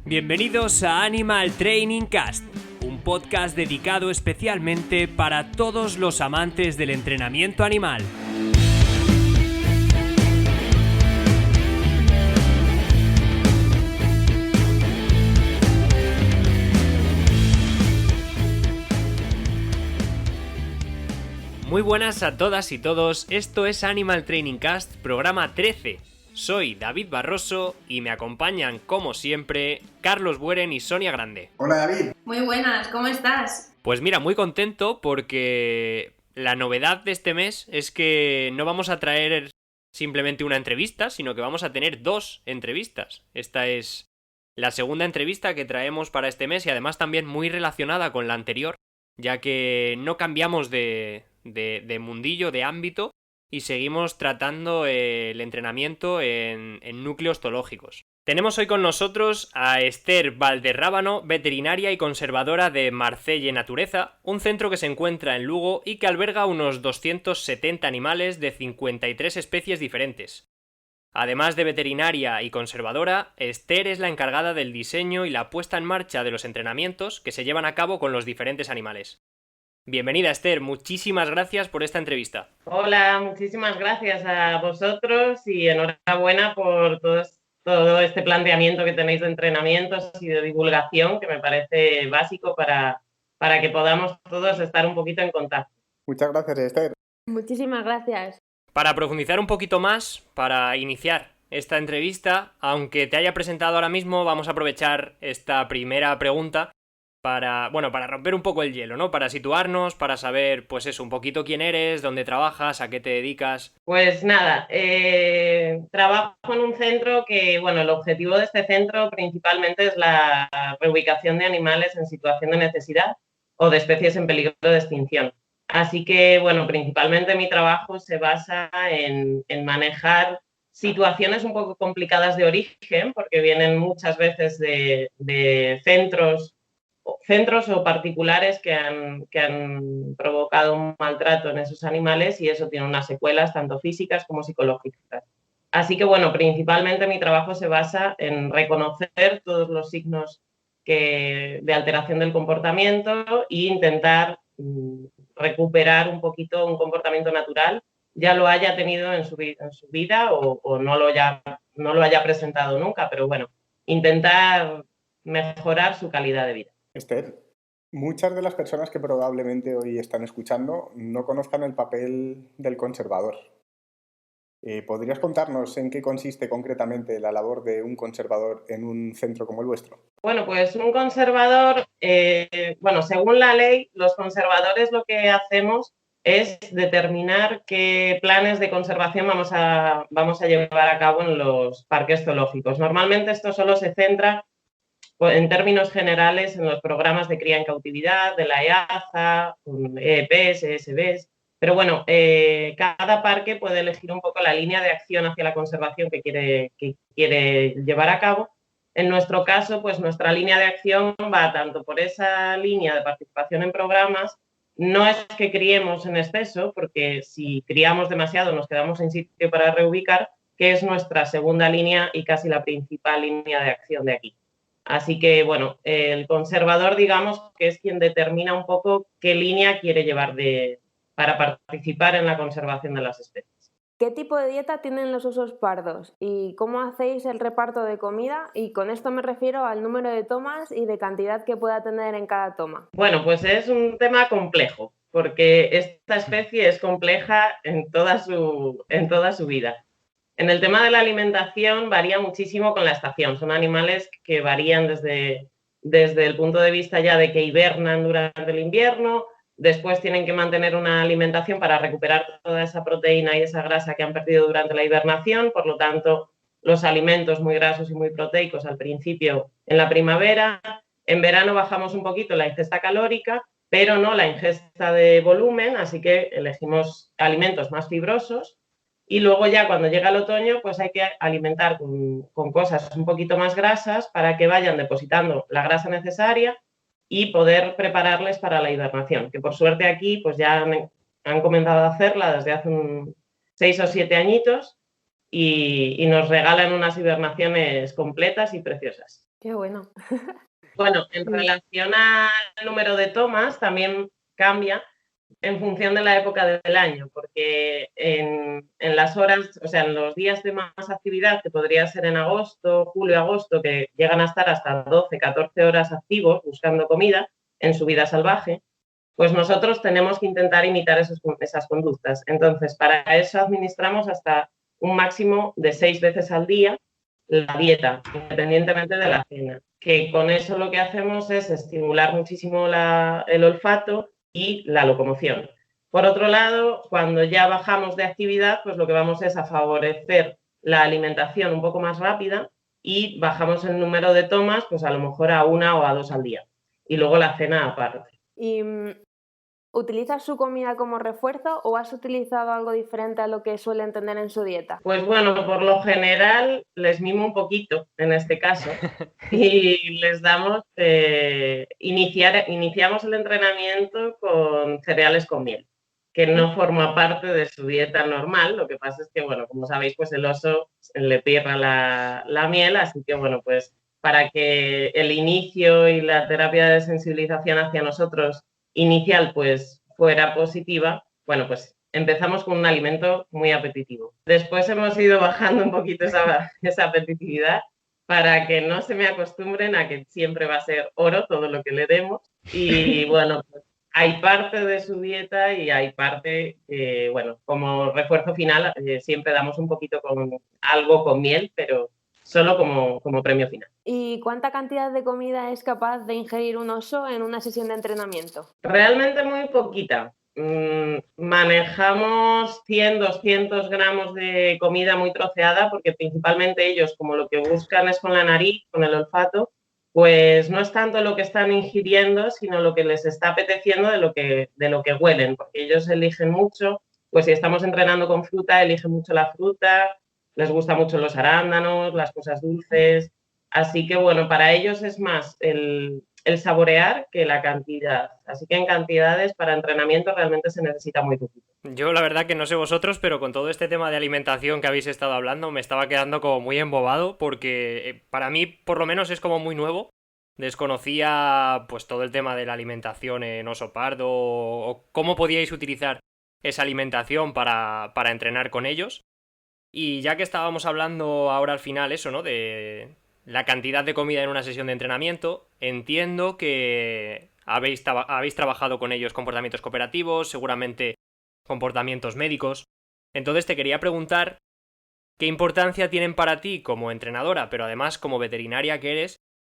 Bienvenidos a Animal Training Cast, un podcast dedicado especialmente para todos los amantes del entrenamiento animal. Muy buenas a todas y todos, esto es Animal Training Cast, programa 13. Soy David Barroso y me acompañan, como siempre, Carlos Bueren y Sonia Grande. Hola David. Muy buenas, ¿cómo estás? Pues mira, muy contento porque la novedad de este mes es que no vamos a traer simplemente una entrevista, sino que vamos a tener dos entrevistas. Esta es la segunda entrevista que traemos para este mes y además también muy relacionada con la anterior, ya que no cambiamos de mundillo, de ámbito, y seguimos tratando el entrenamiento en núcleos zoológicos. Tenemos hoy con nosotros a Esther Valderrábano, veterinaria y conservadora de Marcelle Natureza, un centro que se encuentra en Lugo y que alberga unos 270 animales de 53 especies diferentes. Además de veterinaria y conservadora, Esther es la encargada del diseño y la puesta en marcha de los entrenamientos que se llevan a cabo con los diferentes animales. Bienvenida, Esther, muchísimas gracias por esta entrevista. Hola, muchísimas gracias a vosotros y enhorabuena por todo este planteamiento que tenéis de entrenamientos y de divulgación, que me parece básico para que podamos todos estar un poquito en contacto. Muchas gracias, Esther. Muchísimas gracias. Para profundizar un poquito más, para iniciar esta entrevista, aunque te haya presentado ahora mismo, vamos a aprovechar esta primera pregunta para romper un poco el hielo, ¿no? Para situarnos, para saber, pues eso, un poquito quién eres, dónde trabajas, a qué te dedicas. Pues nada, trabajo en un centro que, bueno, el objetivo de este centro principalmente es la reubicación de animales en situación de necesidad o de especies en peligro de extinción. Así que, bueno, principalmente mi trabajo se basa en manejar situaciones un poco complicadas de origen, porque vienen muchas veces de centros o particulares que han provocado un maltrato en esos animales y eso tiene unas secuelas tanto físicas como psicológicas. Así que, bueno, principalmente mi trabajo se basa en reconocer todos los signos de alteración del comportamiento e intentar recuperar un poquito un comportamiento natural, ya lo haya tenido en su vida o no lo haya presentado nunca, pero bueno, intentar mejorar su calidad de vida. Esther, muchas de las personas que probablemente hoy están escuchando no conozcan el papel del conservador. ¿Podrías contarnos en qué consiste concretamente la labor de un conservador en un centro como el vuestro? Bueno, pues un conservador, según la ley, los conservadores lo que hacemos es determinar qué planes de conservación vamos a llevar a cabo en los parques zoológicos. Normalmente esto solo se centra en términos generales en los programas de cría en cautividad, de la EAZA, EEPs, ESBs, pero bueno, cada parque puede elegir un poco la línea de acción hacia la conservación que quiere llevar a cabo. En nuestro caso, pues nuestra línea de acción va tanto por esa línea de participación en programas. No es que criemos en exceso, porque si criamos demasiado nos quedamos sin sitio para reubicar, que es nuestra segunda línea y casi la principal línea de acción de aquí. Así que, bueno, el conservador, digamos, que es quien determina un poco qué línea quiere llevar para participar en la conservación de las especies. ¿Qué tipo de dieta tienen los osos pardos? ¿Y cómo hacéis el reparto de comida? Y con esto me refiero al número de tomas y de cantidad que pueda tener en cada toma. Bueno, pues es un tema complejo, porque esta especie es compleja en toda su vida. En el tema de la alimentación varía muchísimo con la estación. Son animales que varían desde el punto de vista ya de que hibernan durante el invierno, después tienen que mantener una alimentación para recuperar toda esa proteína y esa grasa que han perdido durante la hibernación. Por lo tanto, los alimentos muy grasos y muy proteicos al principio en la primavera. En verano bajamos un poquito la ingesta calórica, pero no la ingesta de volumen, así que elegimos alimentos más fibrosos. Y luego ya cuando llega el otoño, pues hay que alimentar con cosas un poquito más grasas para que vayan depositando la grasa necesaria y poder prepararles para la hibernación, que por suerte aquí pues ya han comenzado a hacerla desde hace 6 o 7 añitos y nos regalan unas hibernaciones completas y preciosas. Qué bueno. Bueno, en relación al número de tomas, también cambia en función de la época del año, porque en las horas, o sea, en los días de más actividad, que podría ser en agosto, julio, agosto, que llegan a estar hasta 12, 14 horas activos buscando comida en su vida salvaje, pues nosotros tenemos que intentar imitar esas conductas. Entonces, para eso administramos hasta un máximo de 6 veces al día la dieta, independientemente de la cena. Que con eso lo que hacemos es estimular muchísimo el olfato y la locomoción. Por otro lado, cuando ya bajamos de actividad, pues lo que vamos es a favorecer la alimentación un poco más rápida y bajamos el número de tomas, pues a lo mejor a 1 o a 2 al día. Y luego la cena aparte. ¿Y utilizas su comida como refuerzo o has utilizado algo diferente a lo que suelen tener en su dieta? Pues bueno, por lo general les mimo un poquito en este caso y les damos, iniciamos el entrenamiento con cereales con miel, que no forma parte de su dieta normal. Lo que pasa es que, bueno, como sabéis, pues el oso le pirra la miel, así que, bueno, pues para que el inicio y la terapia de sensibilización hacia nosotros inicial pues fuera positiva, bueno, pues empezamos con un alimento muy apetitivo. Después hemos ido bajando un poquito esa apetitividad para que no se me acostumbren a que siempre va a ser oro todo lo que le demos. Y bueno, pues hay parte de su dieta y hay parte, bueno, como refuerzo final, siempre damos un poquito con algo con miel, pero solo como premio final. ¿Y cuánta cantidad de comida es capaz de ingerir un oso en una sesión de entrenamiento? Realmente muy poquita. Manejamos 100, 200 gramos de comida muy troceada porque principalmente ellos, como lo que buscan es con la nariz, con el olfato, pues no es tanto lo que están ingiriendo, sino lo que les está apeteciendo de lo que huelen, porque ellos eligen mucho, pues si estamos entrenando con fruta, eligen mucho la fruta, les gustan mucho los arándanos, las cosas dulces, así que bueno, para ellos es más el saborear que la cantidad. Así que en cantidades para entrenamiento realmente se necesita muy poquito. Yo la verdad que no sé vosotros, pero con todo este tema de alimentación que habéis estado hablando me estaba quedando como muy embobado porque para mí por lo menos es como muy nuevo. Desconocía pues todo el tema de la alimentación en oso pardo o cómo podíais utilizar esa alimentación para entrenar con ellos. Y ya que estábamos hablando ahora al final eso, ¿no? De la cantidad de comida en una sesión de entrenamiento, entiendo que habéis trabajado con ellos comportamientos cooperativos, seguramente comportamientos médicos. Entonces te quería preguntar qué importancia tienen para ti como entrenadora, pero además como veterinaria que eres,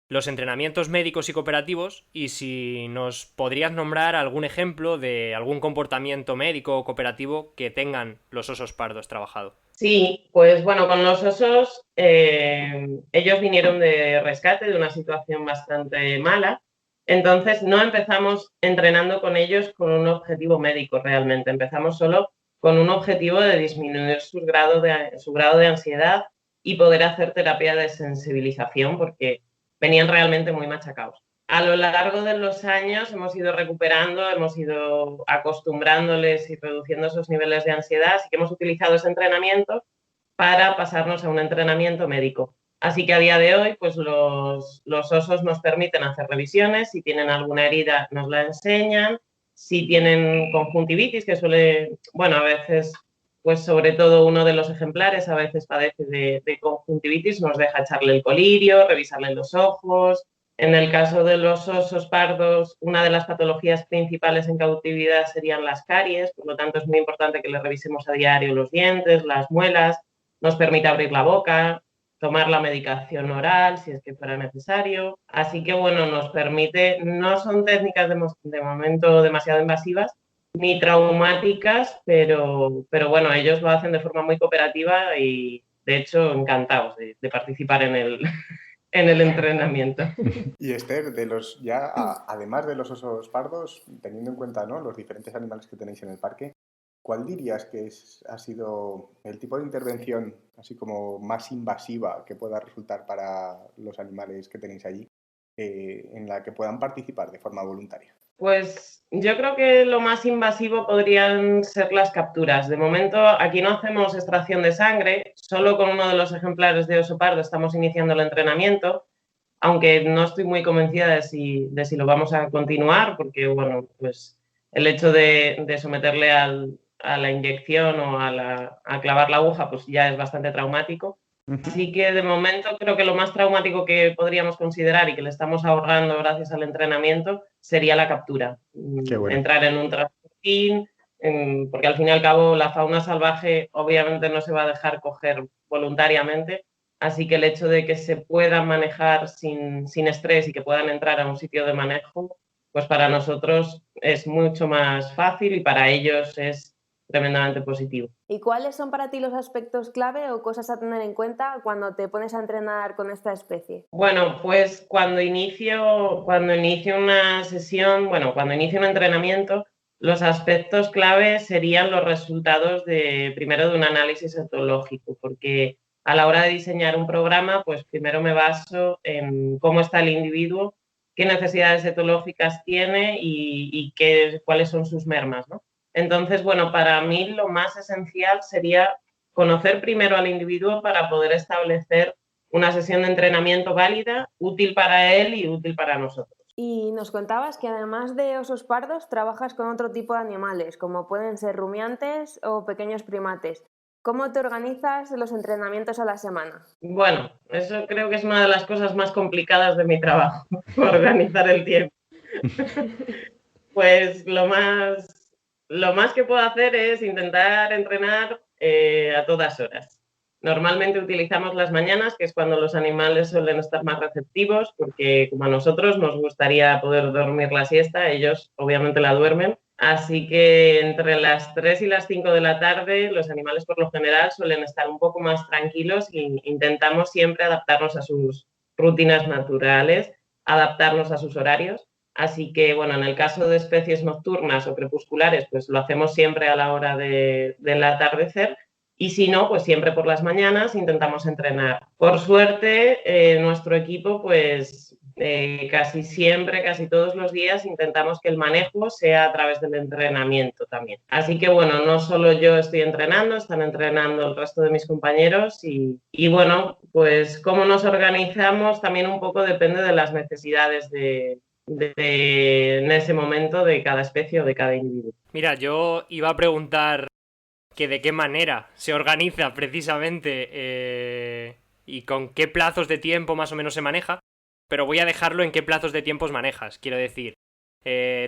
los entrenamientos médicos y cooperativos y si nos podrías nombrar algún ejemplo de algún comportamiento médico o cooperativo que tengan los osos pardos trabajado. Sí, pues bueno, con los osos, ellos vinieron de rescate de una situación bastante mala, entonces no empezamos entrenando con ellos con un objetivo médico realmente, empezamos solo con un objetivo de disminuir su grado de ansiedad y poder hacer terapia de sensibilización porque venían realmente muy machacados. A lo largo de los años hemos ido recuperando, hemos ido acostumbrándoles y reduciendo esos niveles de ansiedad, así que hemos utilizado ese entrenamiento para pasarnos a un entrenamiento médico. Así que a día de hoy, pues los osos nos permiten hacer revisiones, si tienen alguna herida nos la enseñan, si tienen conjuntivitis, que suele, bueno, a veces, pues sobre todo uno de los ejemplares a veces padece de conjuntivitis, nos deja echarle el colirio, revisarle los ojos. En el caso de los osos pardos, una de las patologías principales en cautividad serían las caries, por lo tanto es muy importante que le revisemos a diario los dientes, las muelas, nos permite abrir la boca, tomar la medicación oral si es que fuera necesario. Así que bueno, nos permite, no son técnicas de momento demasiado invasivas ni traumáticas, pero bueno, ellos lo hacen de forma muy cooperativa y de hecho encantados de participar en el entrenamiento. Y Esther, además de los osos pardos, teniendo en cuenta, ¿no?, los diferentes animales que tenéis en el parque, ¿cuál dirías que ha sido el tipo de intervención así como más invasiva que pueda resultar para los animales que tenéis allí, en la que puedan participar de forma voluntaria? Pues yo creo que lo más invasivo podrían ser las capturas. De momento aquí no hacemos extracción de sangre, solo con uno de los ejemplares de oso pardo estamos iniciando el entrenamiento, aunque no estoy muy convencida de si lo vamos a continuar, porque bueno, pues el hecho de someterle a la inyección o a clavar la aguja, pues ya es bastante traumático. Así que de momento creo que lo más traumático que podríamos considerar y que le estamos ahorrando gracias al entrenamiento sería la captura. Qué bueno. Entrar en un transportín, porque al fin y al cabo la fauna salvaje obviamente no se va a dejar coger voluntariamente, así que el hecho de que se puedan manejar sin estrés y que puedan entrar a un sitio de manejo, pues para nosotros es mucho más fácil y para ellos es tremendamente positivo. ¿Y cuáles son para ti los aspectos clave o cosas a tener en cuenta cuando te pones a entrenar con esta especie? Bueno, pues cuando inicio una sesión, cuando inicio un entrenamiento, los aspectos clave serían los resultados primero de un análisis etológico, porque a la hora de diseñar un programa, pues primero me baso en cómo está el individuo, qué necesidades etológicas tiene y cuáles son sus mermas, ¿no? Entonces, bueno, para mí lo más esencial sería conocer primero al individuo para poder establecer una sesión de entrenamiento válida, útil para él y útil para nosotros. Y nos contabas que además de osos pardos trabajas con otro tipo de animales, como pueden ser rumiantes o pequeños primates. ¿Cómo te organizas los entrenamientos a la semana? Bueno, eso creo que es una de las cosas más complicadas de mi trabajo, organizar el tiempo. Pues lo más que puedo hacer es intentar entrenar a todas horas. Normalmente utilizamos las mañanas, que es cuando los animales suelen estar más receptivos, porque como a nosotros nos gustaría poder dormir la siesta, ellos obviamente la duermen. Así que entre las 3 y las 5 de la tarde los animales por lo general suelen estar un poco más tranquilos e intentamos siempre adaptarnos a sus rutinas naturales, adaptarnos a sus horarios. Así que, bueno, en el caso de especies nocturnas o crepusculares, pues lo hacemos siempre a la hora del atardecer. Y si no, pues siempre por las mañanas intentamos entrenar. Por suerte, nuestro equipo, pues casi siempre, casi todos los días, intentamos que el manejo sea a través del entrenamiento también. Así que, bueno, no solo yo estoy entrenando, están entrenando el resto de mis compañeros y bueno, pues cómo nos organizamos también un poco depende de las necesidades en ese momento de cada especie o de cada individuo. Mira, yo iba a preguntar que de qué manera se organiza precisamente y con qué plazos de tiempo más o menos se maneja, pero voy a dejarlo en qué plazos de tiempos manejas. Quiero decir,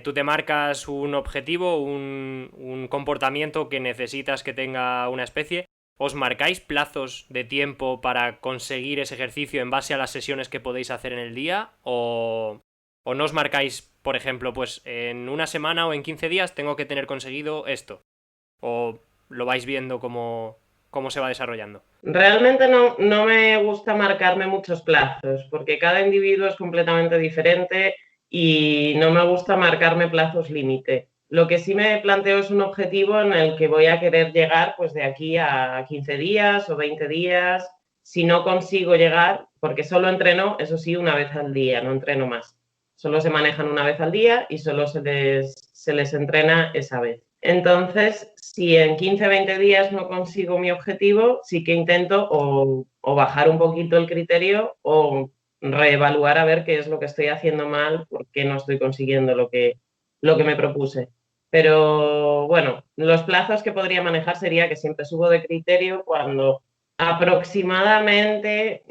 tú te marcas un objetivo, un comportamiento que necesitas que tenga una especie. ¿Os marcáis plazos de tiempo para conseguir ese ejercicio en base a las sesiones que podéis hacer en el día? ¿O no os marcáis, por ejemplo, pues en una semana o en 15 días tengo que tener conseguido esto? ¿O lo vais viendo cómo se va desarrollando? Realmente no me gusta marcarme muchos plazos, porque cada individuo es completamente diferente y no me gusta marcarme plazos límite. Lo que sí me planteo es un objetivo en el que voy a querer llegar pues de aquí a 15 días o 20 días. Si no consigo llegar, porque solo entreno, eso sí, una vez al día, no entreno más. Solo se manejan una vez al día y solo se les entrena esa vez. Entonces, si en 15 20 días no consigo mi objetivo, sí que intento o bajar un poquito el criterio o reevaluar a ver qué es lo que estoy haciendo mal, por qué no estoy consiguiendo lo que me propuse. Pero bueno, los plazos que podría manejar sería que siempre subo de criterio cuando aproximadamente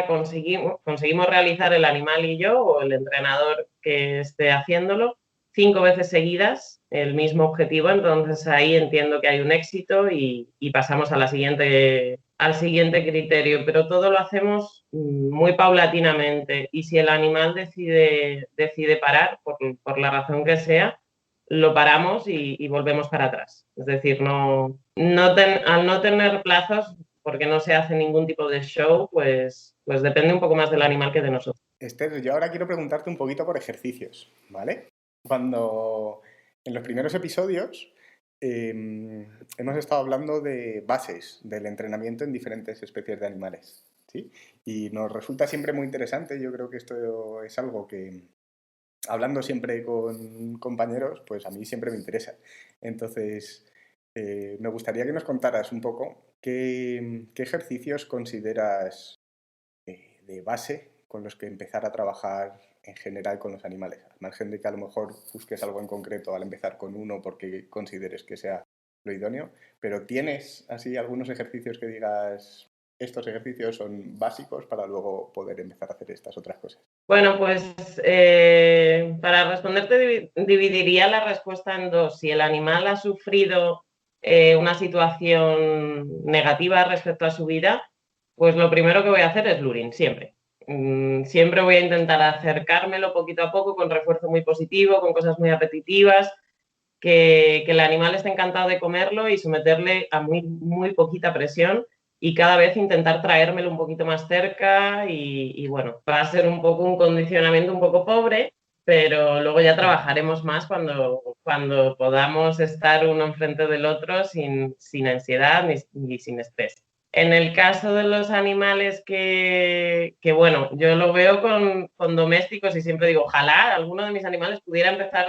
conseguimos realizar el animal y yo o el entrenador que esté haciéndolo 5 veces seguidas el mismo objetivo, entonces ahí entiendo que hay un éxito y pasamos al siguiente criterio, pero todo lo hacemos muy paulatinamente y si el animal decide parar, por la razón que sea, lo paramos y volvemos para atrás. Es decir, al no tener plazos, porque no se hace ningún tipo de show, pues depende un poco más del animal que de nosotros. Esther, yo ahora quiero preguntarte un poquito por ejercicios, ¿vale? Cuando en los primeros episodios hemos estado hablando de bases del entrenamiento en diferentes especies de animales, ¿sí? Y nos resulta siempre muy interesante, yo creo que esto es algo que, hablando siempre con compañeros, pues a mí siempre me interesa. Entonces, me gustaría que nos contaras un poco qué ejercicios consideras de base con los que empezar a trabajar en general con los animales? Al margen de que a lo mejor busques algo en concreto al empezar con uno porque consideres que sea lo idóneo, pero ¿tienes así algunos ejercicios que digas, estos ejercicios son básicos para luego poder empezar a hacer estas otras cosas? Bueno, pues para responderte dividiría la respuesta en dos. Si el animal ha sufrido una situación negativa respecto a su vida, pues lo primero que voy a hacer es luring, siempre. Siempre voy a intentar acercármelo poquito a poco con refuerzo muy positivo, con cosas muy apetitivas, que el animal esté encantado de comerlo y someterle a muy poquita presión y cada vez intentar traérmelo un poquito más cerca y bueno, va a ser un poco un condicionamiento un poco pobre, pero luego ya trabajaremos más cuando podamos estar uno enfrente del otro sin ansiedad ni sin estrés. En el caso de los animales bueno, yo lo veo con domésticos y siempre digo, ojalá alguno de mis animales pudiera empezar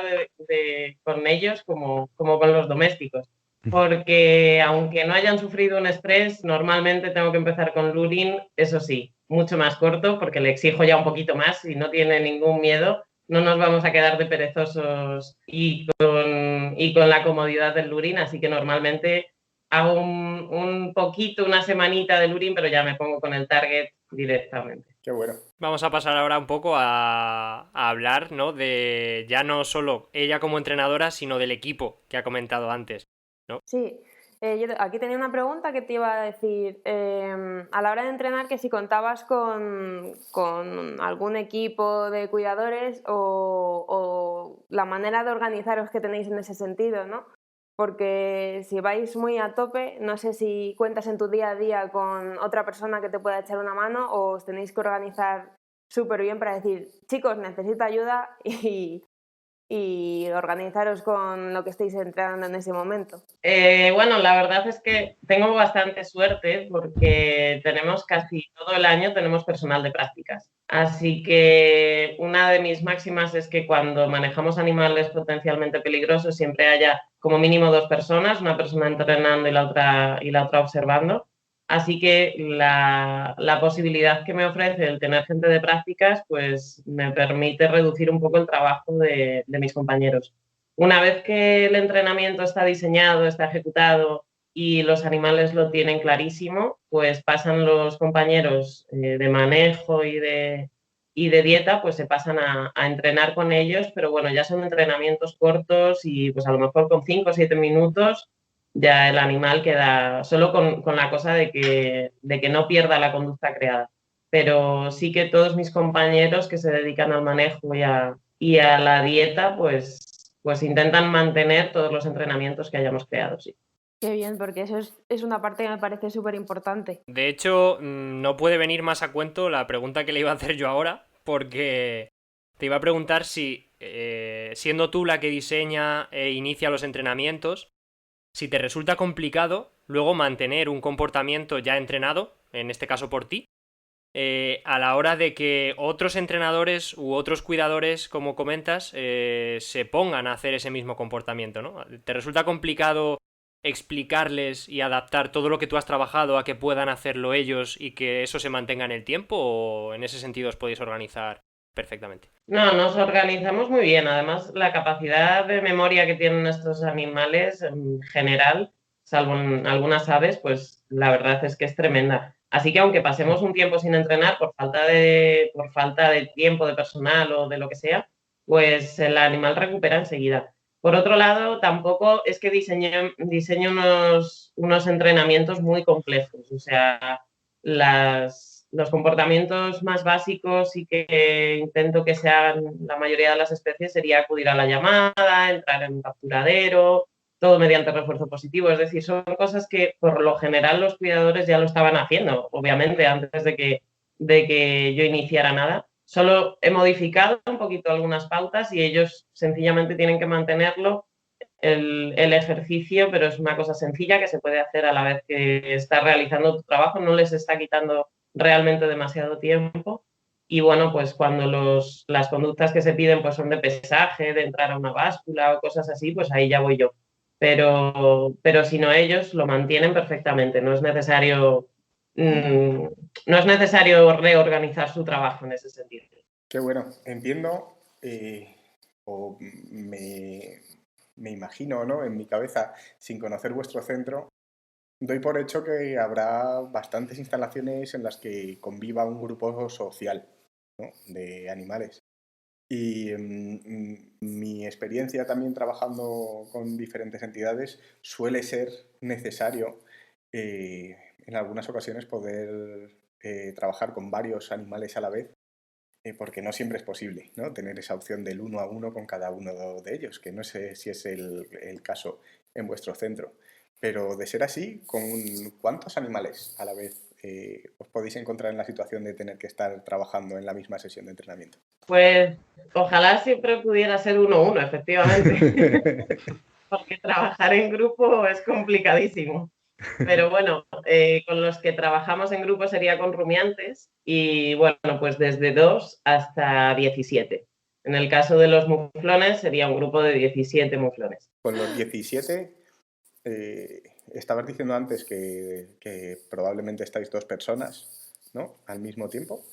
con ellos como con los domésticos. Porque aunque no hayan sufrido un estrés, normalmente tengo que empezar con luring, eso sí, mucho más corto, porque le exijo ya un poquito más y no tiene ningún miedo. No nos vamos a quedar de perezosos y con la comodidad del luring, así que normalmente hago un poquito, una semanita de luring, pero ya me pongo con el target directamente. Qué bueno. Vamos a pasar ahora un poco a hablar, ¿no? De ya no solo ella como entrenadora, sino del equipo que ha comentado antes, ¿no? Sí, yo aquí tenía una pregunta que te iba a decir. A la hora de entrenar, que si contabas con algún equipo de cuidadores o la manera de organizaros que tenéis en ese sentido, ¿no? Porque si vais muy a tope, no sé si cuentas en tu día a día con otra persona que te pueda echar una mano o os tenéis que organizar súper bien para decir, chicos, necesito ayuda y organizaros con lo que estéis entrenando en ese momento. Bueno, la verdad es que tengo bastante suerte porque tenemos casi todo el año tenemos personal de prácticas. Así que una de mis máximas es que cuando manejamos animales potencialmente peligrosos siempre haya como mínimo 2 personas, una persona entrenando y la otra observando. Así que la posibilidad que me ofrece el tener gente de prácticas pues me permite reducir un poco el trabajo de mis compañeros. Una vez que el entrenamiento está diseñado, está ejecutado y los animales lo tienen clarísimo, pues pasan los compañeros de manejo y de dieta, pues se pasan a entrenar con ellos, pero bueno, ya son entrenamientos cortos y pues a lo mejor con 5 o 7 minutos ya el animal queda solo con la cosa de que no pierda la conducta creada. Pero sí que todos mis compañeros que se dedican al manejo y a la dieta, pues intentan mantener todos los entrenamientos que hayamos creado, sí. Qué bien, porque eso es una parte que me parece súper importante. De hecho, no puede venir más a cuento la pregunta que le iba a hacer yo ahora, porque te iba a preguntar si, siendo tú la que diseña e inicia los entrenamientos, si te resulta complicado luego mantener un comportamiento ya entrenado, en este caso por ti, a la hora de que otros entrenadores u otros cuidadores, como comentas, se pongan a hacer ese mismo comportamiento, ¿no? ¿Te resulta complicado explicarles y adaptar todo lo que tú has trabajado a que puedan hacerlo ellos y que eso se mantenga en el tiempo, o en ese sentido os podéis organizar perfectamente? No, nos organizamos muy bien. Además, la capacidad de memoria que tienen nuestros animales en general, salvo en algunas aves, pues la verdad es que es tremenda. Así que aunque pasemos un tiempo sin entrenar por falta de tiempo, de personal o de lo que sea, pues el animal recupera enseguida. Por otro lado, tampoco es que diseño unos entrenamientos muy complejos. O sea, los comportamientos más básicos y que intento que se hagan la mayoría de las especies sería acudir a la llamada, entrar en un capturadero, todo mediante refuerzo positivo. Es decir, son cosas que por lo general los cuidadores ya lo estaban haciendo, obviamente, antes de que yo iniciara nada. Solo he modificado un poquito algunas pautas y ellos sencillamente tienen que mantenerlo el ejercicio, pero es una cosa sencilla que se puede hacer a la vez que está realizando tu trabajo, no les está quitando realmente demasiado tiempo. Y bueno, pues cuando las conductas que se piden pues son de pesaje, de entrar a una báscula o cosas así, pues ahí ya voy yo. Pero si no, ellos lo mantienen perfectamente, no es necesario no es necesario reorganizar su trabajo en ese sentido. Qué bueno. Entiendo o me imagino, ¿no? En mi cabeza, sin conocer vuestro centro, doy por hecho que habrá bastantes instalaciones en las que conviva un grupo social, ¿no? De animales. Y mi experiencia también trabajando con diferentes entidades suele ser necesario en algunas ocasiones poder trabajar con varios animales a la vez, porque no siempre es posible, ¿no? Tener esa opción del uno a uno con cada uno de ellos, que no sé si es el caso en vuestro centro. Pero de ser así, ¿con cuántos animales a la vez os podéis encontrar en la situación de tener que estar trabajando en la misma sesión de entrenamiento? Pues ojalá siempre pudiera ser 1-1, efectivamente, porque trabajar en grupo es complicadísimo. Pero bueno, con los que trabajamos en grupo sería con rumiantes y bueno, pues desde 2 hasta 17. En el caso de los muflones sería un grupo de 17 muflones. Con los 17, estabas diciendo antes que probablemente estáis 2 personas, ¿no? Al mismo tiempo.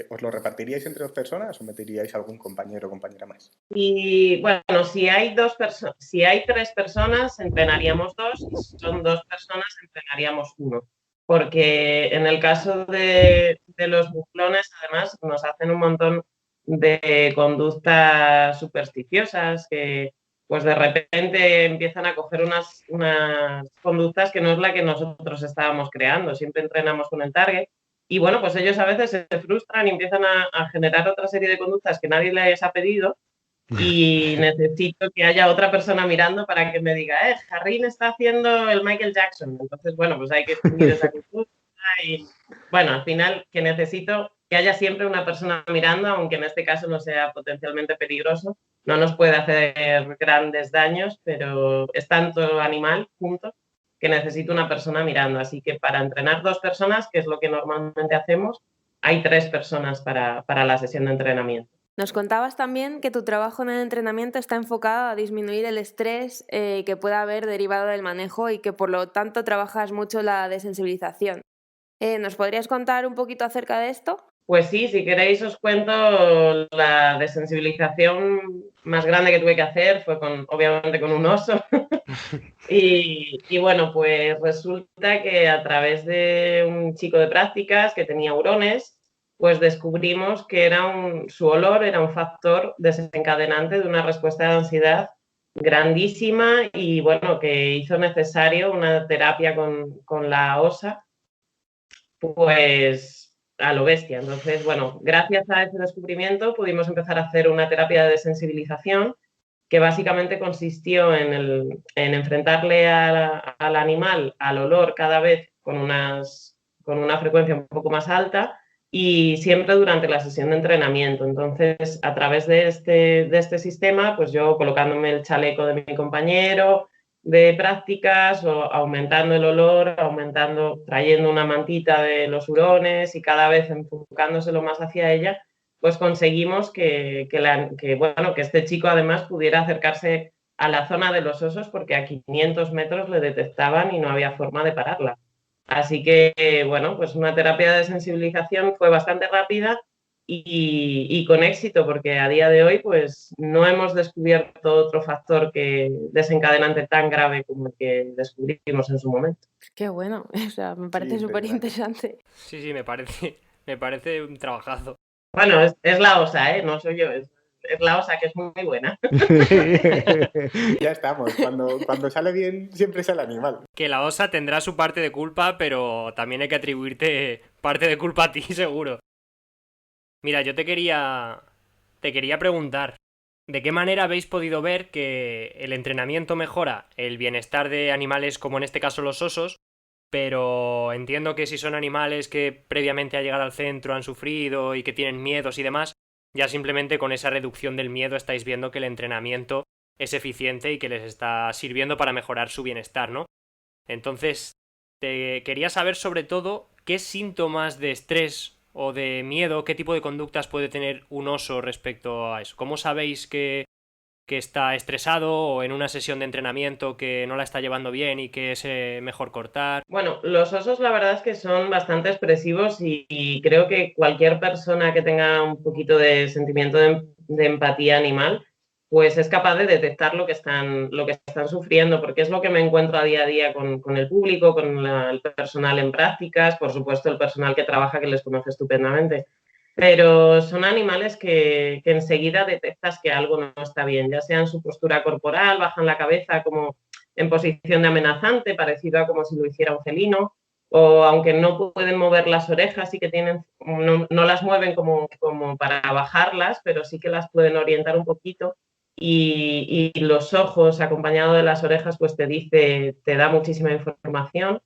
¿Os lo repartiríais entre 2 personas o meteríais algún compañero o compañera más? Y bueno, si hay 3 personas, entrenaríamos 2, y si son 2 personas, entrenaríamos 1. Porque en el caso de los muflones, además, nos hacen un montón de conductas supersticiosas que pues de repente empiezan a coger unas conductas que no es la que nosotros estábamos creando. Siempre entrenamos con el target. Y bueno, pues ellos a veces se frustran y empiezan a generar otra serie de conductas que nadie les ha pedido y necesito que haya otra persona mirando para que me diga, Harry está haciendo el Michael Jackson. Entonces, bueno, pues hay que extinguir esa cultura y, bueno, al final que necesito que haya siempre una persona mirando, aunque en este caso no sea potencialmente peligroso, no nos puede hacer grandes daños, pero es tanto animal juntos que necesito una persona mirando. Así que para entrenar 2 personas, que es lo que normalmente hacemos, hay 3 personas para la sesión de entrenamiento. Nos contabas también que tu trabajo en el entrenamiento está enfocado a disminuir el estrés que pueda haber derivado del manejo y que por lo tanto trabajas mucho la desensibilización. ¿Nos podrías contar un poquito acerca de esto? Pues sí, si queréis os cuento la desensibilización más grande que tuve que hacer, fue obviamente con un oso. y bueno, pues resulta que a través de un chico de prácticas que tenía hurones, pues descubrimos que su olor era un factor desencadenante de una respuesta de ansiedad grandísima y bueno, que hizo necesario una terapia con la OSA, pues a lo bestia. Entonces, bueno, gracias a ese descubrimiento pudimos empezar a hacer una terapia de desensibilización que básicamente consistió en enfrentarle al animal al olor cada vez con una frecuencia un poco más alta y siempre durante la sesión de entrenamiento. Entonces, a través de este sistema, pues yo colocándome el chaleco de mi compañero de prácticas o aumentando el olor, trayendo una mantita de los hurones y cada vez enfocándoselo más hacia ella, pues conseguimos que este chico además pudiera acercarse a la zona de los osos porque a 500 metros le detectaban y no había forma de pararla. Así que, bueno, pues una terapia de sensibilización fue bastante rápida y con éxito, porque a día de hoy pues no hemos descubierto otro factor desencadenante tan grave como el que descubrimos en su momento. Qué bueno, o sea, me parece súper interesante. Sí, me parece un trabajazo. Bueno, es la OSA, no soy yo, es la OSA, que es muy buena. Ya estamos, cuando sale bien siempre sale animal. Que la OSA tendrá su parte de culpa, pero también hay que atribuirte parte de culpa a ti, seguro. Mira, yo te quería preguntar, ¿de qué manera habéis podido ver que el entrenamiento mejora el bienestar de animales como en este caso los osos? Pero entiendo que si son animales que previamente a llegar al centro han sufrido y que tienen miedos y demás, ya simplemente con esa reducción del miedo estáis viendo que el entrenamiento es eficiente y que les está sirviendo para mejorar su bienestar, ¿no? Entonces, te quería saber sobre todo qué síntomas de estrés o de miedo, qué tipo de conductas puede tener un oso respecto a eso. ¿Cómo sabéis que que está estresado o en una sesión de entrenamiento que no la está llevando bien y que es mejor cortar? Bueno, los osos la verdad es que son bastante expresivos y creo que cualquier persona que tenga un poquito de sentimiento de empatía animal, pues es capaz de detectar lo que están sufriendo, porque es lo que me encuentro a día con el público, el personal en prácticas, por supuesto el personal que trabaja que les conoce estupendamente. Pero son animales que enseguida detectas que algo no está bien, ya sea en su postura corporal, bajan la cabeza como en posición de amenazante, parecido a como si lo hiciera un felino, o aunque no pueden mover las orejas, sí que no las mueven como para bajarlas, pero sí que las pueden orientar un poquito. Y los ojos, acompañado de las orejas, pues te da muchísima información.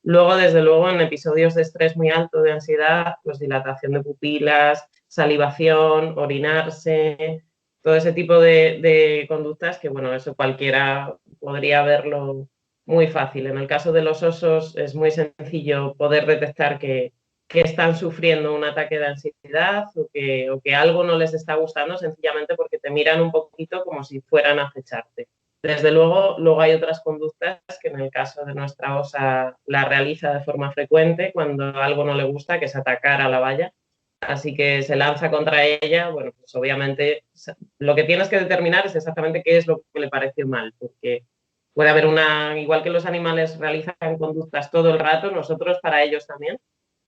Luego, desde luego, en episodios de estrés muy alto, de ansiedad, pues dilatación de pupilas, salivación, orinarse, todo ese tipo de conductas que, bueno, eso cualquiera podría verlo muy fácil. En el caso de los osos es muy sencillo poder detectar que están sufriendo un ataque de ansiedad o que algo no les está gustando sencillamente porque te miran un poquito como si fueran a acecharte. Desde luego hay otras conductas que en el caso de nuestra osa la realiza de forma frecuente cuando algo no le gusta, que es atacar a la valla. Así que se lanza contra ella. Bueno, pues obviamente lo que tienes que determinar es exactamente qué es lo que le pareció mal, porque puede haber igual que los animales realizan conductas todo el rato, nosotros para ellos también,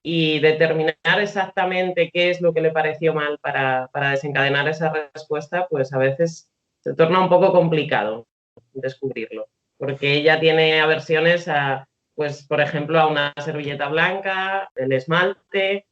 y determinar exactamente qué es lo que le pareció mal para desencadenar esa respuesta, pues a veces se torna un poco complicado descubrirlo, porque ella tiene aversiones pues por ejemplo, a una servilleta blanca, el esmalte,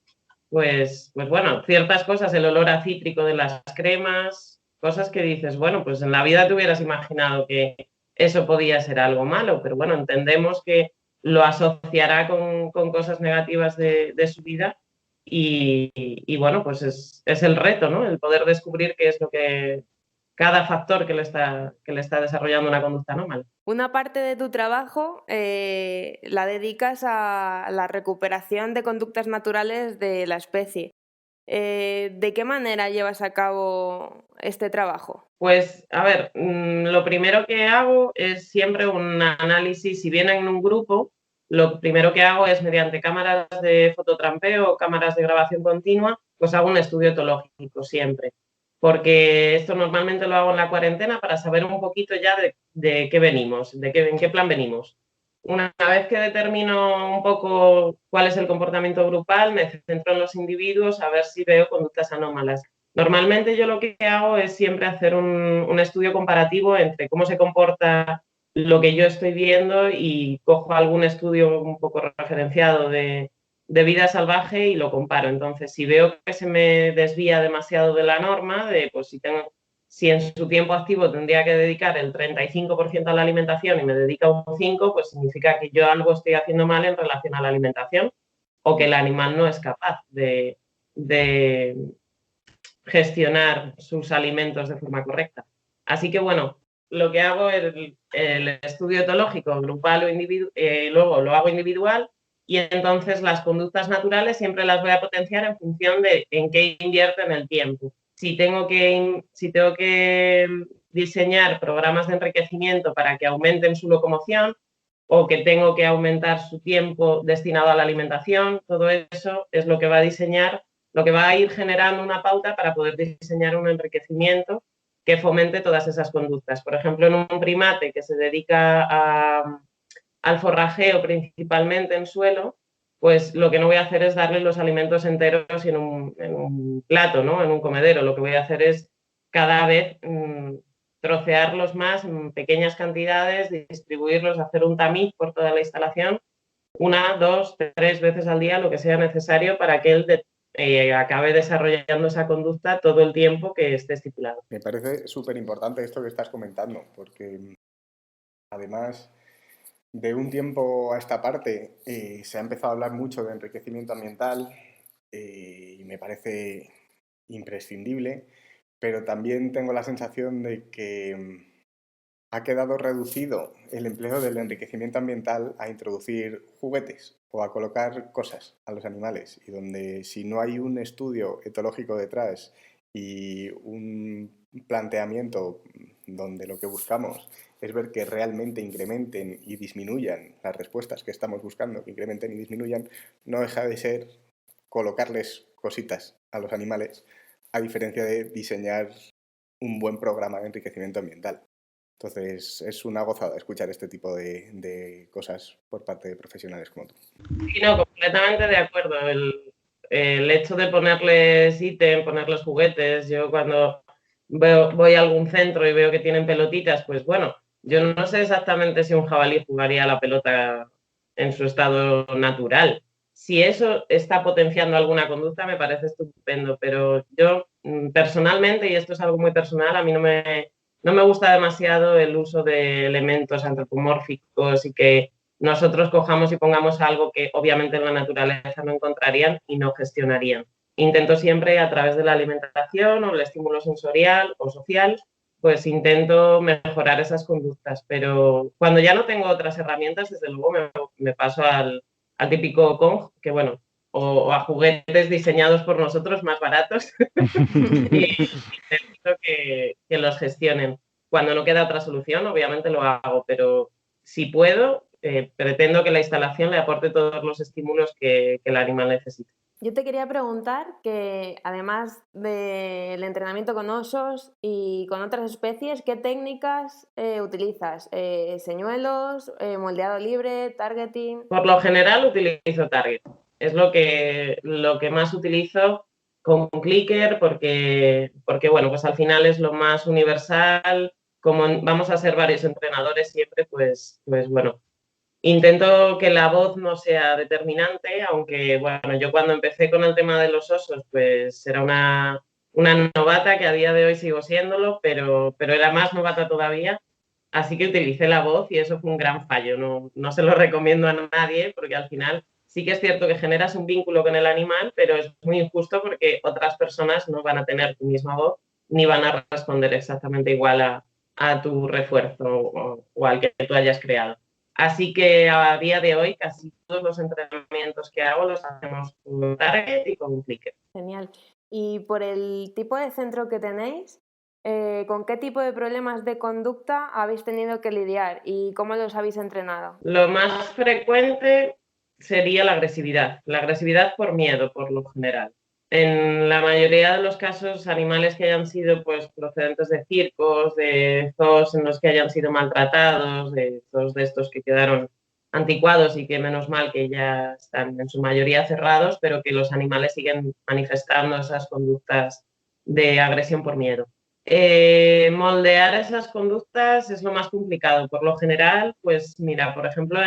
pues bueno, ciertas cosas, el olor a cítrico de las cremas, cosas que dices, bueno, pues en la vida te hubieras imaginado que eso podía ser algo malo, pero bueno, entendemos que lo asociará con cosas negativas de su vida y bueno, pues es el reto, ¿no? El poder descubrir qué es lo que cada factor que le está desarrollando una conducta anómala. Una parte de tu trabajo la dedicas a la recuperación de conductas naturales de la especie. ¿De qué manera llevas a cabo este trabajo? Pues, a ver, lo primero que hago es siempre un análisis, si vienen en un grupo, lo primero que hago es mediante cámaras de fototrampeo o cámaras de grabación continua, pues hago un estudio etológico siempre, porque esto normalmente lo hago en la cuarentena para saber un poquito ya de qué venimos, en qué plan venimos. Una vez que determino un poco cuál es el comportamiento grupal, me centro en los individuos a ver si veo conductas anómalas. Normalmente yo lo que hago es siempre hacer un estudio comparativo entre cómo se comporta lo que yo estoy viendo y cojo algún estudio un poco referenciado de vida salvaje y lo comparo. Entonces, si veo que se me desvía demasiado de la norma, pues si en su tiempo activo tendría que dedicar el 35% a la alimentación y me dedica un 5%, pues significa que yo algo estoy haciendo mal en relación a la alimentación o que el animal no es capaz de gestionar sus alimentos de forma correcta. Así que bueno, lo que hago es el estudio etológico grupal o luego lo hago individual y entonces las conductas naturales siempre las voy a potenciar en función de en qué invierto en el tiempo. Si tengo que diseñar programas de enriquecimiento para que aumenten su locomoción o que tengo que aumentar su tiempo destinado a la alimentación, todo eso es lo que va a diseñar, lo que va a ir generando una pauta para poder diseñar un enriquecimiento que fomente todas esas conductas. Por ejemplo, en un primate que se dedica al forrajeo principalmente en suelo, pues lo que no voy a hacer es darle los alimentos enteros en un plato, ¿no? En un comedero. Lo que voy a hacer es cada vez trocearlos más en pequeñas cantidades, distribuirlos, hacer un tamiz por toda la instalación, 1, 2, 3 veces al día, lo que sea necesario para que él acabe desarrollando esa conducta todo el tiempo que esté estipulado. Me parece súper importante esto que estás comentando, porque además de un tiempo a esta parte se ha empezado a hablar mucho de enriquecimiento ambiental y me parece imprescindible, pero también tengo la sensación de que ha quedado reducido el empleo del enriquecimiento ambiental a introducir juguetes o a colocar cosas a los animales, y donde si no hay un estudio etológico detrás y un planteamiento donde lo que buscamos es ver que realmente incrementen y disminuyan las respuestas que estamos buscando, que incrementen y disminuyan, no deja de ser colocarles cositas a los animales, a diferencia de diseñar un buen programa de enriquecimiento ambiental. Entonces, es una gozada escuchar este tipo de cosas por parte de profesionales como tú. Sí, no, completamente de acuerdo. El hecho de ponerles ítem, ponerles juguetes, yo cuando voy a algún centro y veo que tienen pelotitas, pues bueno, yo no sé exactamente si un jabalí jugaría a la pelota en su estado natural. Si eso está potenciando alguna conducta, me parece estupendo, pero yo personalmente, y esto es algo muy personal, a mí no me gusta demasiado el uso de elementos antropomórficos y que nosotros cojamos y pongamos algo que obviamente en la naturaleza no encontrarían y no gestionarían. Intento siempre, a través de la alimentación o el estímulo sensorial o social, pues intento mejorar esas conductas. Pero cuando ya no tengo otras herramientas, desde luego me paso al típico Kong, que bueno, o a juguetes diseñados por nosotros más baratos y intento que los gestionen. Cuando no queda otra solución, obviamente lo hago, pero si puedo, pretendo que la instalación le aporte todos los estímulos que el animal necesita. Yo te quería preguntar que, además del entrenamiento con osos y con otras especies, ¿qué técnicas utilizas? ¿Señuelos, moldeado libre, targeting? Por lo general utilizo target. Es lo que más utilizo con clicker porque bueno, pues al final es lo más universal. Como vamos a ser varios entrenadores siempre, pues bueno, intento que la voz no sea determinante, aunque, bueno, yo cuando empecé con el tema de los osos, pues era una novata, que a día de hoy sigo siéndolo, pero era más novata todavía, así que utilicé la voz y eso fue un gran fallo. No se lo recomiendo a nadie, porque al final sí que es cierto que generas un vínculo con el animal, pero es muy injusto porque otras personas no van a tener tu misma voz ni van a responder exactamente igual a tu refuerzo o al que tú hayas creado. Así que a día de hoy casi todos los entrenamientos que hago los hacemos con target y con clicker. Genial. Y por el tipo de centro que tenéis, ¿con qué tipo de problemas de conducta habéis tenido que lidiar y cómo los habéis entrenado? Lo más frecuente sería la agresividad por miedo, por lo general. En la mayoría de los casos, animales que hayan sido pues, procedentes de circos, de zoos en los que hayan sido maltratados, de zoos de estos que quedaron anticuados y que menos mal que ya están en su mayoría cerrados, pero que los animales siguen manifestando esas conductas de agresión por miedo. Moldear esas conductas es lo más complicado. Por lo general, pues mira, por ejemplo,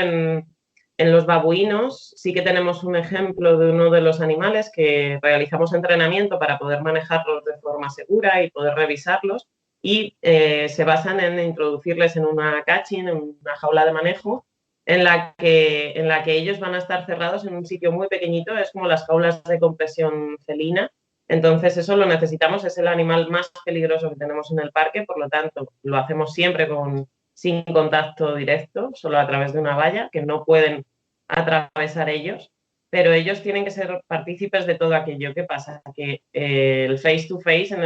en los babuinos sí que tenemos un ejemplo de uno de los animales que realizamos entrenamiento para poder manejarlos de forma segura y poder revisarlos y se basan en introducirles en una catching, en una jaula de manejo, en la que ellos van a estar cerrados en un sitio muy pequeñito, es como las jaulas de compresión felina. Entonces eso lo necesitamos, es el animal más peligroso que tenemos en el parque, por lo tanto lo hacemos siempre sin contacto directo, solo a través de una valla, que no pueden atravesar ellos, pero ellos tienen que ser partícipes de todo aquello. ¿Qué pasa? Que el face to face en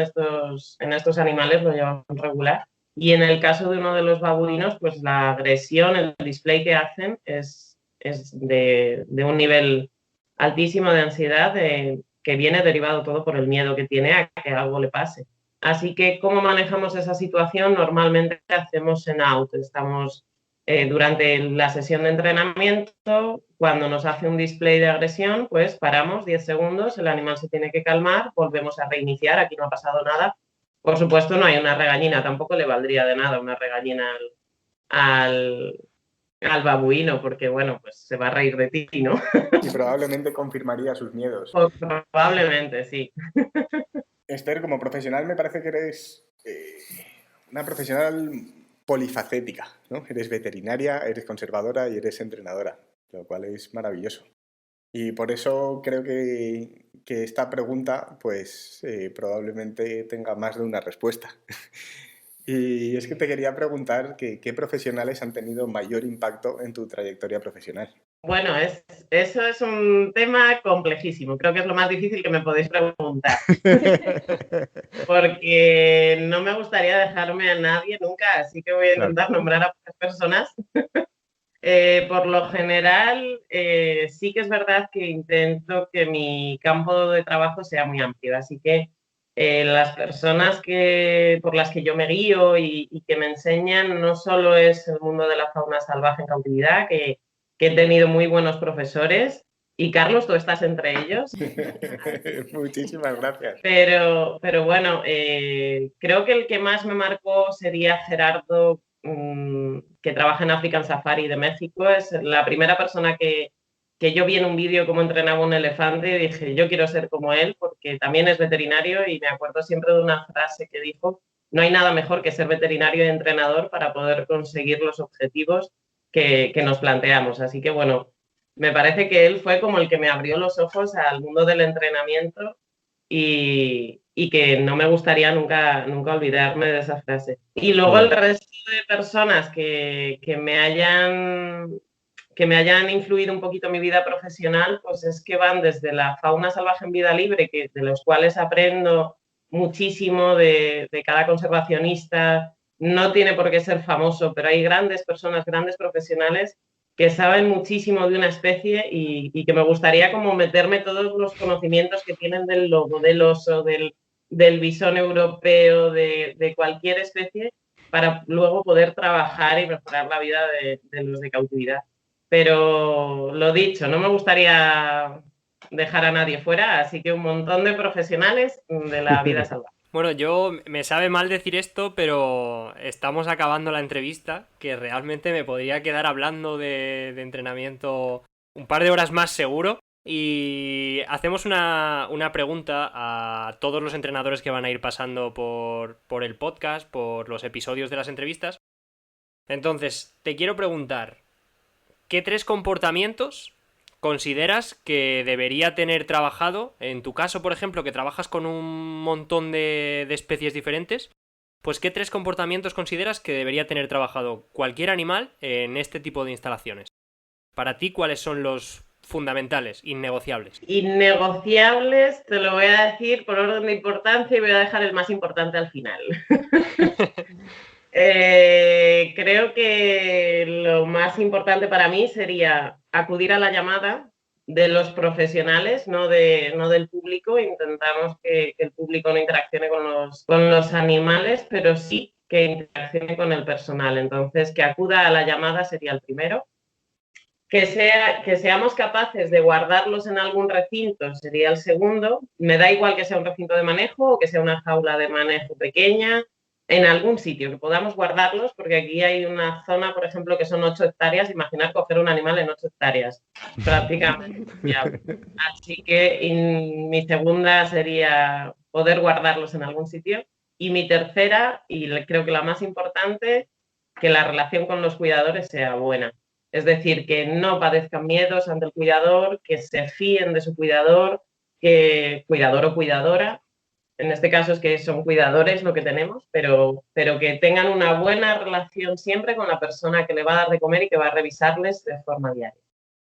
estos animales lo llevan regular y en el caso de uno de los babuinos, pues la agresión, el display que hacen es de un nivel altísimo de ansiedad que viene derivado todo por el miedo que tiene a que algo le pase. Así que, ¿cómo manejamos esa situación? Normalmente hacemos en out. Estamos durante la sesión de entrenamiento, cuando nos hace un display de agresión, pues paramos 10 segundos, el animal se tiene que calmar, volvemos a reiniciar, aquí no ha pasado nada. Por supuesto, no hay una regañina, tampoco le valdría de nada una regañina al babuino, porque bueno, pues se va a reír de ti, ¿no? Y probablemente confirmaría sus miedos. Probablemente, sí. Esther, como profesional me parece que eres una profesional polifacética, ¿no? Eres veterinaria, eres conservadora y eres entrenadora, lo cual es maravilloso. Y por eso creo que esta pregunta pues probablemente tenga más de una respuesta. Y es que te quería preguntar qué profesionales han tenido mayor impacto en tu trayectoria profesional. Bueno, eso es un tema complejísimo. Creo que es lo más difícil que me podéis preguntar. Porque no me gustaría dejarme a nadie nunca, así que voy a intentar nombrar a pocas personas. Por lo general, sí que es verdad que intento que mi campo de trabajo sea muy amplio. Así que las personas por las que yo me guío y que me enseñan no solo es el mundo de la fauna salvaje en cautividad, que he tenido muy buenos profesores, y Carlos, tú estás entre ellos. Muchísimas gracias. Pero bueno, creo que el que más me marcó sería Gerardo, que trabaja en African Safari de México. Es la primera persona que yo vi en un vídeo cómo entrenaba un elefante y dije, yo quiero ser como él, porque también es veterinario, y me acuerdo siempre de una frase que dijo: no hay nada mejor que ser veterinario y entrenador para poder conseguir los objetivos que nos planteamos. Así que bueno, me parece que él fue como el que me abrió los ojos al mundo del entrenamiento, y que no me gustaría nunca olvidarme de esa frase. Y luego el resto de personas que me hayan influido un poquito en mi vida profesional, pues es que van desde la fauna salvaje en vida libre, de los cuales aprendo muchísimo de cada conservacionista. No tiene por qué ser famoso, pero hay grandes personas, grandes profesionales que saben muchísimo de una especie, y que me gustaría como meterme todos los conocimientos que tienen del lobo, del oso, del bisón europeo, de cualquier especie, para luego poder trabajar y mejorar la vida de los de cautividad. Pero lo dicho, no me gustaría dejar a nadie fuera, así que un montón de profesionales de la vida salvaje. Bueno, me sabe mal decir esto, pero estamos acabando la entrevista, que realmente me podría quedar hablando de entrenamiento un par de horas más seguro. Y hacemos una pregunta a todos los entrenadores que van a ir pasando por el podcast, por los episodios de las entrevistas. Entonces, te quiero preguntar, ¿qué 3 comportamientos consideras que debería tener trabajado? En tu caso, por ejemplo, que trabajas con un montón de especies diferentes, pues ¿qué 3 comportamientos consideras que debería tener trabajado cualquier animal en este tipo de instalaciones? Para ti, ¿cuáles son los fundamentales, innegociables? Innegociables, te lo voy a decir por orden de importancia, y voy a dejar el más importante al final. Creo que lo más importante para mí sería acudir a la llamada de los profesionales, no del público. Intentamos que el público no interaccione con los animales, pero sí que interaccione con el personal. Entonces, que acuda a la llamada sería el primero. Que seamos capaces de guardarlos en algún recinto sería el segundo. Me da igual que sea un recinto de manejo o que sea una jaula de manejo pequeña, en algún sitio que podamos guardarlos, porque aquí hay una zona, por ejemplo, que son 8 hectáreas. Imaginar coger un animal en 8 hectáreas, prácticamente. Así que mi segunda sería poder guardarlos en algún sitio. Y mi tercera, y creo que la más importante, que la relación con los cuidadores sea buena. Es decir, que no padezcan miedos ante el cuidador, que se fíen de su cuidador, cuidador o cuidadora. En este caso es que son cuidadores lo que tenemos, pero que tengan una buena relación siempre con la persona que le va a dar de comer y que va a revisarles de forma diaria.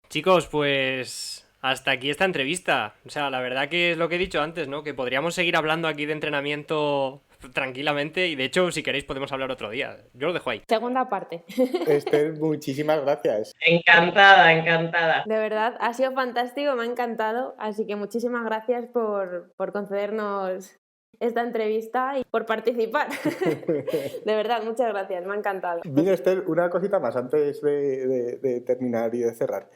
Chicos, pues hasta aquí esta entrevista. O sea, la verdad que es lo que he dicho antes, ¿no? Que podríamos seguir hablando aquí de entrenamiento tranquilamente, y de hecho, si queréis, podemos hablar otro día. Yo lo dejo ahí. Segunda parte. Esther, muchísimas gracias. Encantada, encantada. De verdad, ha sido fantástico, me ha encantado, así que muchísimas gracias por concedernos esta entrevista y por participar. De verdad, muchas gracias, me ha encantado. Mira, Esther, una cosita más antes de terminar y de cerrar.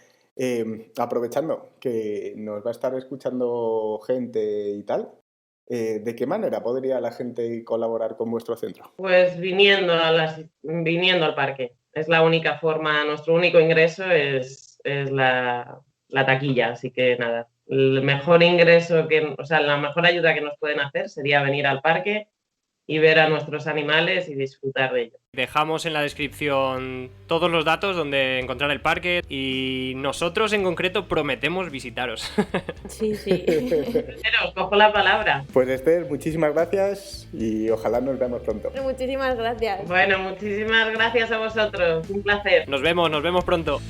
Aprovechando que nos va a estar escuchando gente y tal, ¿de qué manera podría la gente colaborar con vuestro centro? Pues viniendo al parque. Es la única forma. Nuestro único ingreso es la taquilla, así que nada. El mejor ingreso la mejor ayuda que nos pueden hacer sería venir al parque y ver a nuestros animales y disfrutar de ellos. Dejamos en la descripción todos los datos donde encontrar el parque, y nosotros en concreto prometemos visitaros. Sí, sí. Pero os cojo la palabra. Pues Esther, muchísimas gracias y ojalá nos veamos pronto. Muchísimas gracias. Bueno, muchísimas gracias a vosotros. Un placer. Nos vemos pronto.